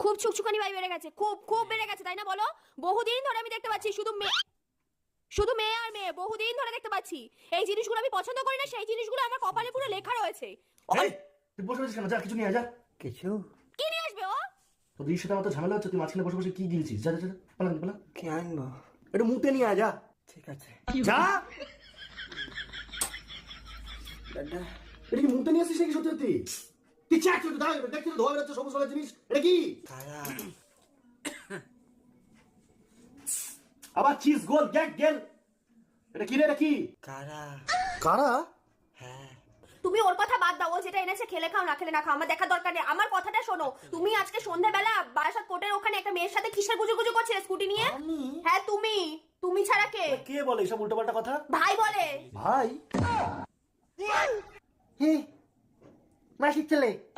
খুব ছুকছুকানি ভাই বেড়ে গেছে, খুব খুব বেড়ে গেছে, তাই না বলো? বহুদিন ধরে আমি দেখতে পাচ্ছি শুধু মেয়ে আর মেয়ে, বহুদিন ধরে দেখতে পাচ্ছি। এই জিনিসগুলো আমি পছন্দ করি না, সেই জিনিসগুলো আমার কপালে পুরো লেখা রয়েছে। এই, তুই বসে বসে কেন? যা কিছু নিয়ে আয়, যা। কিছু কি নিয়ে আসবে ও? তোদের সাথে আমার তো ঝামেলা হচ্ছে, তুই মাঝখানে বসে বসে কি গিলছিস? যা যা যা, পালা পালা। কি আনবো? একটু মুতে নিয়ে আয়, যা। ঠিক আছে যা। দাদা। এটা কি মুতে নিয়ে আসিস নাকি সত্যি সত্যি? তুই চেক করে দাও, দেখছি তো ধোয়া বেরোচ্ছে সবুজ রঙের জিনিস, এটা কি? কারা? আবার চিজ গোল গ্যাগ গেল, এটা কি রে? এটা কি? কারা? কারা? হ্যাঁ তুমি ওর কথা বাদ দাও, ও যেটা এনেছে খেলে খাও না খেলে না খাও, আমার দেখার দরকার নেই। আমার কথাটা শোনো, তুমি আজকে সন্ধ্যাবেলা বারাসাত কোর্টের ওখানে একটা মেয়ের সাথে কিসের গুজুগুজু করছিলে স্কুটি নিয়ে? আমি? হ্যাঁ তুমি। তুমি ছাড়া কে? কে বলে এসব উল্টোপাল্টা কথা? ভাই বলে। ভাই? মাসির ছেলে